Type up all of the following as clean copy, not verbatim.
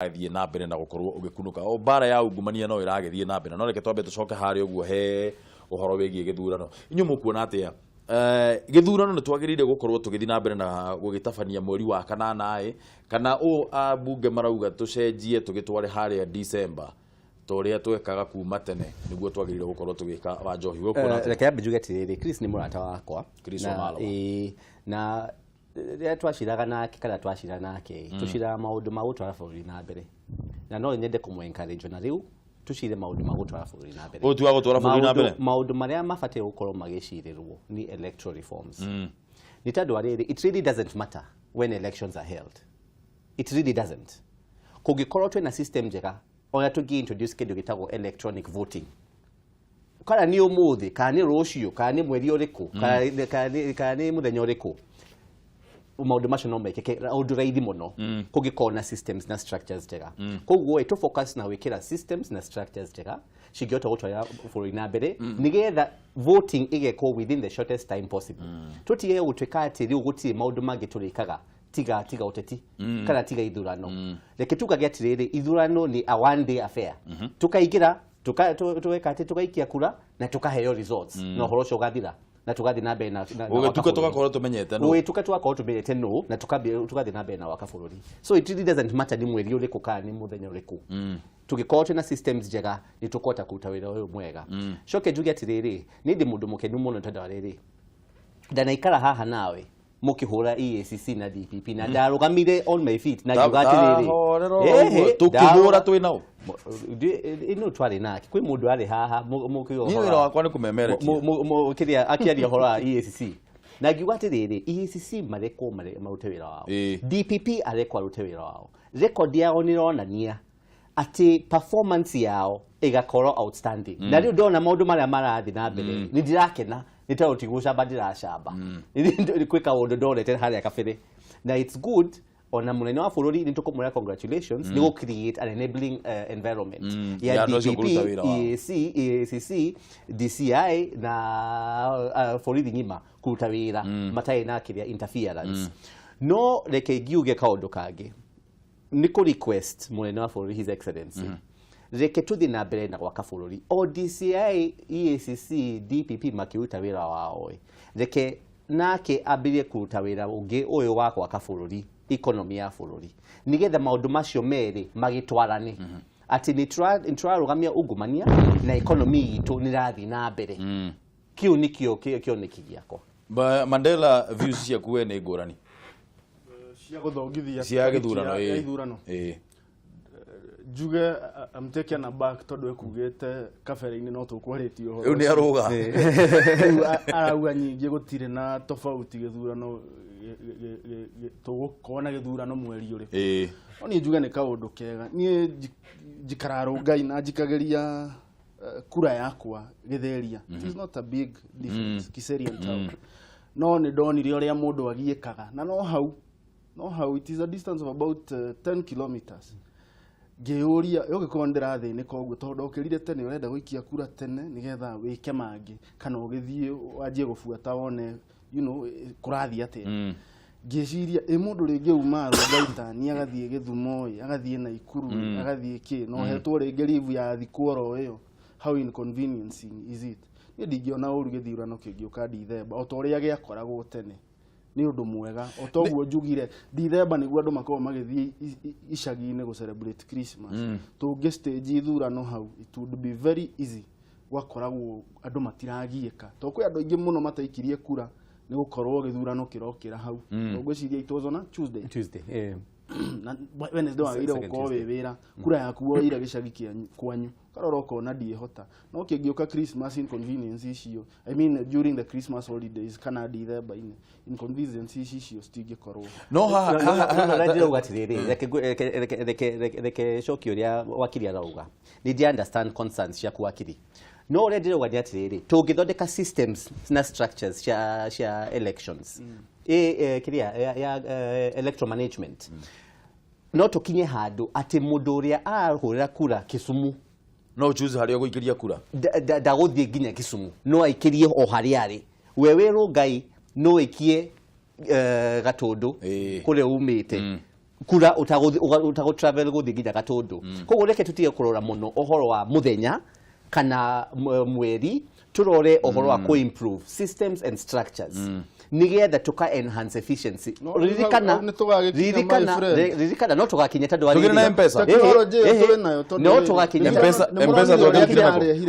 athie na mbere na gukorwo ugikunuka o bara ya ungumania no iragethie na mbere no reke twambe tucoke hari uguo he uhoro wegie githurano inyu mukuona atia githurano ni twagirire gukorwo tugithi na mbere na gugitabania mweri wa kanana kana bunge marauga tucenjie tugitware hari December toria twekaga kuma tene niguo twagirire gukorwo tugika wa njohi gukuona reke ambe njuge tiriri Chris ni murata wakwa Chris Omalo na rĩa twaciraga nake kana twacira nake tucira maundu ma gutwara bũrũri na mbere na no nyende kũmwencourage na rĩu tucire maundu ma gutwara bũrũri na mbere tuwa gutwara bũrũri na mbere maundu marĩa mabatie gukorwo magĩcirirwo ni electoral reforms ni tondũ arĩrĩ it really doesn't matter when elections are held, it really doesn't. Kũngĩkorwo twĩna system njega ona tũngĩ-introduce kĩndũ gĩtagwo electronic voting kana nĩ ũmũthĩ kana nĩ rũciũ kana nĩ mweri ũrĩkũ kana nĩ mũthenya ũrĩkũ maundu macio no mekeke ũndũ raithi mũno kũngĩkorwo na systems na structures njega koguo to focus na wĩkĩra systems na structures njega cingĩhota gũtwara bũrũri na mbere nĩgetha voting ĩgekwo within the shortest time possible tũtige gũtuĩka atĩ rĩu gũtirĩ maũndũ mangĩ tũrĩkaga tiga ũteti kana tiga ithurano reke tukage atĩrĩrĩ ithurano ni a one day affair tukaingĩra tuweka atĩ tukaikia kura na tukaheo results na ũhoro ũcio ũgathira na tugathi na mbere na tugakorwo tumenyete no tugakorwo tumenyete no na tugathi na mbere na waka bũrũri so it really doesn't matter ni mweri ũrĩkũ kana ni mũthenya ũrĩkũ tũgĩkorwo na systems njega ni tũkota kuruta wĩra ũyũ mwega coke njuge atĩrĩrĩ ni ndi mũndũ mũkenu mũno tondũ arĩrĩ ndanaikara haha nawe mukihura EACC na DPP na ndarugamire on my feet na yugatiriri tukihura twinao ino twari nake kwi mundu ari haha mukio ni wira wakwa ni kumemerekia kiria akiaria hora EACC na yugatiriri EACC mareko marute wira wao DPP areko arute wira wao record yao nironania ati performance yao igakorwo outstanding na riu ndona maundu maria marathi na mbere ni ndirakena nitao tiguca bandira shamba ni kwika undu ndorete haria kabere na it's good ona munene wa bũrũri ni tukumura congratulations ni go create an enabling environment ya DPP EACC DCI na bũrũri ngima kuruta wira matai na kiria interference no reke ngiuge kaundu kangi ni ku request munene wa bũrũri his excellency reke tuthi na mbere na gwaka bũrũri o DCI EACC DPP makiruta wira wao reke nake ambirie kuruta wira ungi uyu wa gwaka bũrũri economy ya bũrũri nigetha maundu macio meri magitwarane ati ni turarugamia ungumania na economy itu ni rathi na mbere kiu nikio kioneki giako Mandela views cia kuwe ni ngurani cia guthongithia cia githurano Juga I'm taking a back todo ekugete kabere-ini no tukwaritio ho ni aruga arauga nyingi gutire na tofauti githurano tugukona githurano mweri uri oni juga ni kaundu kega ni jikararungai na jikageria kura yakwa githeria it is not a big difference Kiserian town no ni ndonire uria mundu agiekaga na no hau it is a distance of about 10 kilometers Georia yogikorwo ndirathine koguo tondu ukirire tene urenda guikia kura tene nigetha wike mangi kana ugithie wanjie gubuata wone kurathi atia ngeciria mundu ringi uma Rũgaita ni agathie Githumo agathie Naikuru agathie ki no hetwo ringi livu ya thikworo iyo how inconveniencing is it ni ndingiona uru githurano kingiuka December o toria giakoragwo tene ni undu mwega o toguo njugire December niguo andu makorwo magithie icagi-ini go celebrate Christmas tungi stage ithurano hau it would be very easy wakoragwo andu matiragieka to kwi andu ingi muno mataikirie kura ni gukorwo githurano kirokira hau toguo ciria itozo na Tuesday na Wednesday wa ira uko wira kura yaku wo ira gicagi kwanyu karoro kona ndiehota no kingiuka Christmas inconvenience icio I mean during the Christmas holidays kana December inconvenience icio stingikorwo no ha radio ugatiriri reke shoki uria wakiri arauga ni understand concerns cia kuwakiri no radio ugatiriri tungithondeka systems na structures cia elections kiria ya electoral management no tukinye handu ati mundu uria ahurira kura Kisumu no choose haria guikiria kura ndaguthie nginya Kisumu no aikirie o haria ari wewe Rũngai no ikie Gatundu kule umite kura utago travel guthi nginya Gatundu koguo reke tutige kurora muno ohoro wa muthenya kana mweri turore ohoro wa improve systems and structures nigetha tuka enhance efficiency ririkana no tugakinya tondu tugire na M-Pesa technology tuwe nayo tondu no tugakinya M-Pesa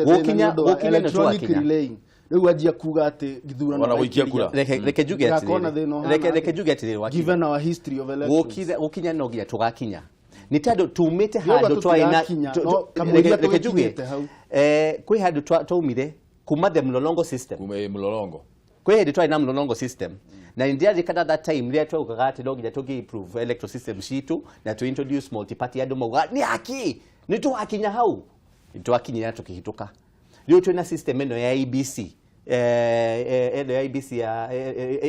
gukinya no tugakinya riu ajia kuga ati githurano wana guikia kura reke juge ati given our history of elections gukinya no ginya tugakinya ni tado tumite handu twaina reke juge kwi handu twaumire kuma the mlolongo system kwi handu twaina mlolongo system na india rikada that time ria twaugaga ati no ginya tugi improve electoral system shitu na to introduce multi party andu mauga ni haki ni twakinya hau twakinya tukihituka riu twina system eno ya ABC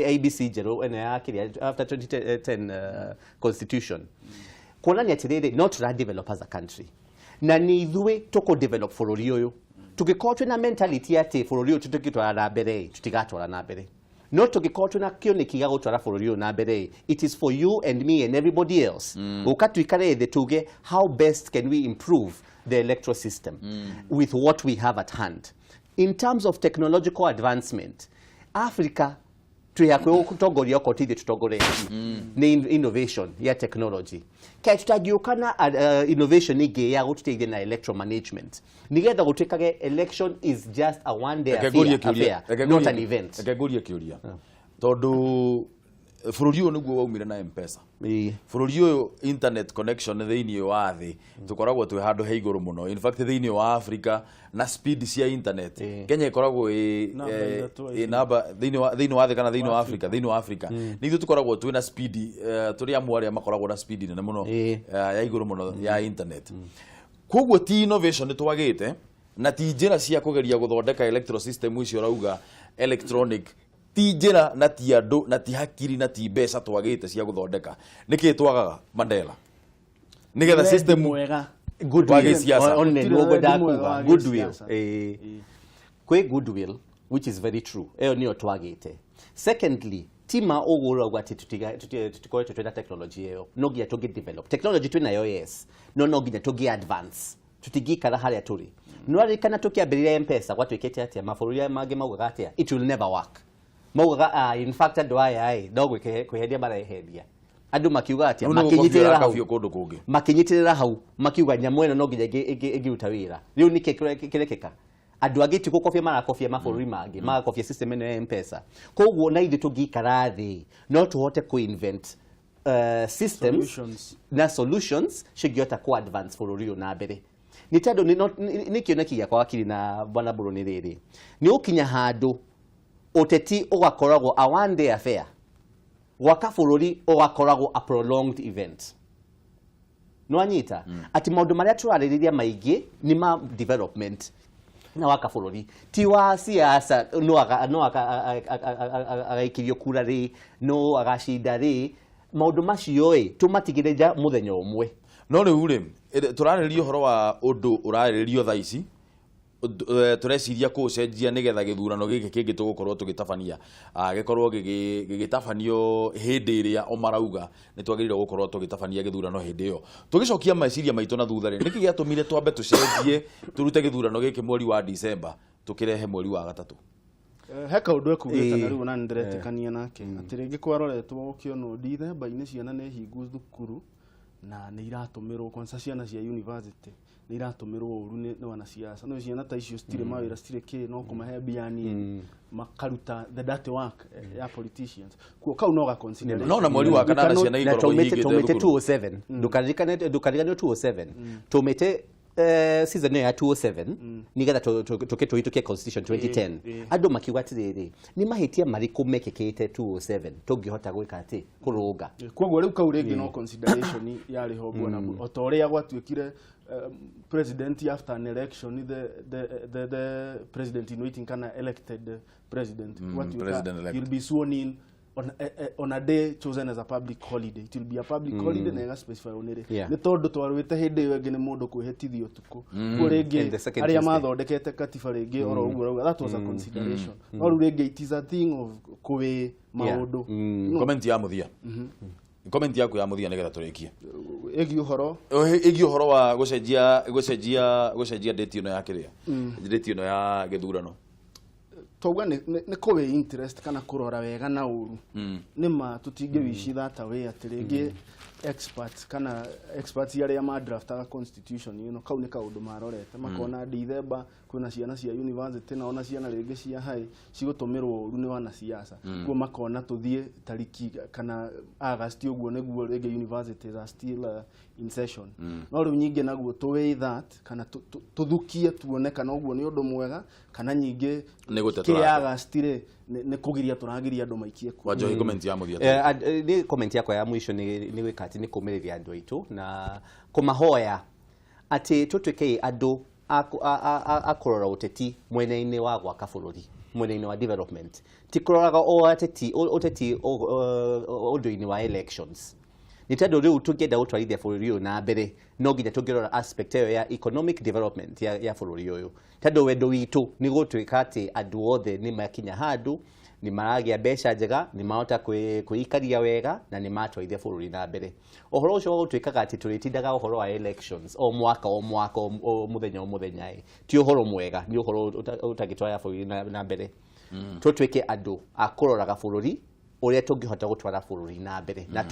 ABC jero eno ya kiri after 2010 constitution kuonania atiriri no tura develop as a country na ni ithui tuko develop bururi uyu tugikorwo twina mentality ati bururi uyu tutigitwara na mbere tutigatwara na mbere no tugikorwo twina kioneki gia gutwara bururi uyu na mbere it is for you and me and everybody else ukatuikare the tuge how best can we improve the electoral system with what we have at hand. In terms of technological advancement, Africa tuyakwe kutongoria kotithie tutongore ni innovation ya technology. Kai tutagiukana innovation igi ya gutiteithia na electoral management. Nigetha gutikage election is just a one day affair, not an event. Akaguria kiuria. Tondu bururi uyu niguo waumire na M-Pesa bururi uyu internet connection thiini wa thi tukoragwo twi handu he iguru muno in fact thiini wa Africa na speed cia internet Kenya ikoragwo namba thiini wa thi kana thiini wa Africa nithu tukoragwo twi na speed turi amwe makoragwo na speed nene muno ya iguru muno ya internet koguo ti innovation twagite na ti njira cia kugeria guthondeka electoral system icio rauga electronic ti njira na ti andu na ti hakiri na ti mbeca twagite cia guthondeka niki twagaga Mandela nigetha system mwega goodwill kwe goodwill which is very true eyo niyo twagite secondly tima ogura ugati tutikoe twina technology eyo no ginya tugi develop technology twina yo yes no ginya tugi advance tutigikara haria turi no arikana tukiambirira M-Pesa gwatwikete atia mafururia mage maugaga atia it will never work maugaga in fact andu aya no kweheria maraeheria andu makiuga atia makinyitirira hau makiuga nyamu eno no nginya ingiruta wira riu nike kirekeka andu agiti gukofia marakofia mabũrũri mangĩ magakofia system eno ya M-Pesa koguo na ithu tũngĩikara thĩ no tũhote ku-invent systems na solutions cingĩhota ku-advance bũrũri ũyũ na mbere nĩ tondũ nĩ kĩoneki gĩakwa akiri na bwana Buruni rĩrĩ nĩ ũkinya handũ ũteti ũgakoragwo a one day affair gwaka bũrũri ũgakoragwo a prolonged event no anyita ati maũndũ marĩa tũrarĩrĩria maingĩ nĩ ma development na waka bũrũri ti wa siasa no agaikirio kura rĩ no agacinda rĩ maũndũ macio tũmatigĩre nja mũthenya ũmwe no rĩu rĩ tũrarĩrĩria ũhoro wa ũndũ ũrarĩrĩrio thaa ici tureciria kucenjia nigetha githurano giki kingi tugukorwo tugitabania gikorwo gigitabanio hindi iria omarauga ni twagirire gukorwo tugitabania githurano hindi iyo tugicokia meciria maitu na thutha ri niki giatumire twambe tucenjie turute githurano giki mweri wa December tukirehe mweri wa gatatu he kaundu ekugite na riu na ndiretikania nake ati ringi kwaroretwo ukiono December-ini ciana ni hingu thukuru na ni iratumirwo kwanza ciana cia university ni iratumirwo uru ni wana siasa no ciana ta icio stire mawira stire ki no kumahe biani makaruta the dirty work ya politicians kuo kau no ga consider no na mweri wa kanana ciana ikorwo nyingite 207 dukarikane 207 tumete season ya 207 nigetha tuke constitution 2010 andu makiuga atiriri ni mahitia mariku mekekete 207 tungihota gwika ati kurunga koguo riu kau ringi no consideration ya rihogo na otoria gwatuikire president after an election the president in waiting kana elected president you'll be sworn in on a day chosen as a public holiday. It will be a public holiday na specify onere ni tondu twarwite hindi iyo ngi ni mundu kwihitithio tuku kuringi aria mathondekete katiba ringi oro uguo rauga that was a consideration no ringi it is a thing of kuwe maundu comment ya muthia comment yaku ya muthia nigetha turikie egi uhoro wa gucenjia date ino ya kiria date ino ya githurano toga ni kowe interest kana kurora wega na uru nima tutinge wici that way atiringi experts ya ma draftaga constitution kau ni kaundu marorete makona December kwina ciana cia university na ona ciana ringi cia high cigutumirwo uru ni wana siasa kwa makona tuthie tariki kana August uguo niguo ringi universities are still in session no riu nyingi naguo tuwe that kana tuthukie tuone kana uguo ni undu mwega kana nyingi ni gutetura August ni kugiria turagiria andu maikie kwa Njohi comment ya muthia ni comment yakwa ya mwisho ni wikati ni kumiriria andu aitu na kumahoya ati tutwike andu akurora uteti mwena-ini wa gwaka bururi mwena-ini wa development ti kuroraga o ateti undu-ini wa elections ni tondu riu tungienda gutwarithia bururi uyu na mbere no nginya tungirora aspect iyo ya economic development ya bururi uyu tondu wendo witu ni gutwika ati andu othe ni makinya handu ni maragia mbeca njega ni mahota kuikaria wega na ni matwarithia bururi na mbere ohoro ucio gutwikaga ati turitindaga ohoro wa elections o mwaka o muthenya ti ohoro mwega ni ohoro utagitwara bururi na mbere tutwike andu akuroraga bururi uria tungihota gutwara bururi na mbere na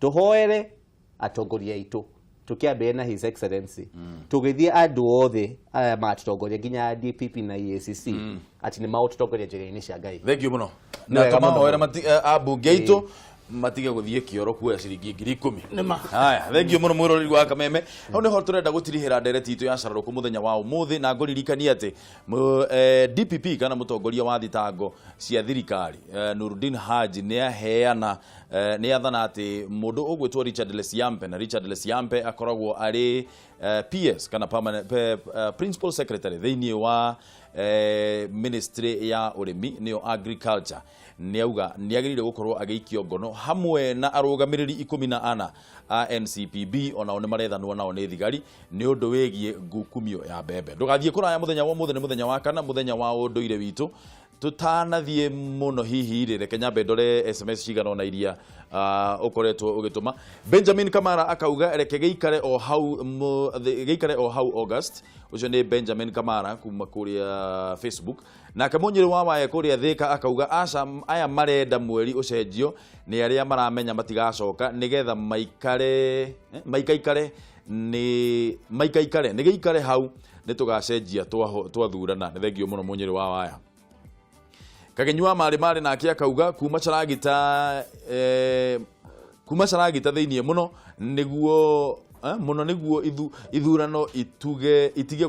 tuhoere atongoria itu tukiambia na his excellency tugithie andu othe matutongoria nginya DPP na EACC ati ni maututongoria njira-ini cia Ngai. Thank you muno na tumahoera abunge itu matige guthie kioro kuoya ciringi 10,000 haya thank you muno mwiroreri wa Kameme au niho turenda gutirihira ndereti itu ya cararuku muthenya wa umuthi na nguririkania ati DPP kana mutongoria wa thitango cia thirikari Nurdin Haji ni aheana ni athana ati mundu ugwitwo Richard Lesiampe na Richard Lesiampe akoragwo ari PS kana principal secretary thiini wa ministry ya urimi niyo agriculture niauga niagirire gukorwo agiikio ngono hamwe na arugamiriri 14 a NCPB ona one marethanwo nao ni thigari ni undu wegie ngukumio ya mbembe ndugathie kuraya muthenya wa muthenya muthenya wa kana muthenya wa unduire witu tutanathie muno hihi rire Kenya bendore SMS cigana na iria ukoretwo ugituma Benjamin Kamara akauga reke geikare o hau August ucio ni Benjamin Kamara kuma kuria Facebook na kamunyiri wa wae kuria Thika akauga aca aya marenda mweri ucenjio ni aria maramenya matigacoka nigetha maikare ni geikare hau ni tugacenjia twathurana ni thengio muno munyiri wa waya kagenywa mari na akia kauga kuma caragita thiini muno niguo ithurano itige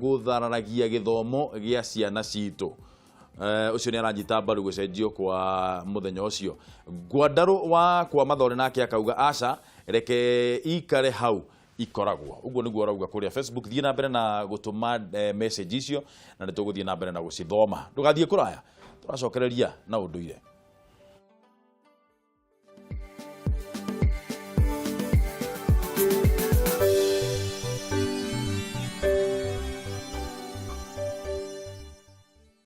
guthararagia githomo gia ciana citu ucio ni aranyita mbaru gucenjio kwa muthenya ucio Gwandaru wa kwa Mathore na akia kauga aca reke ikare hau ikoragwo uguo niguo arauga kuria Facebook thie na mbere na gutuma message icio na nituguthie na mbere na gucithoma ndugathie kuraya turacokereria na unduire.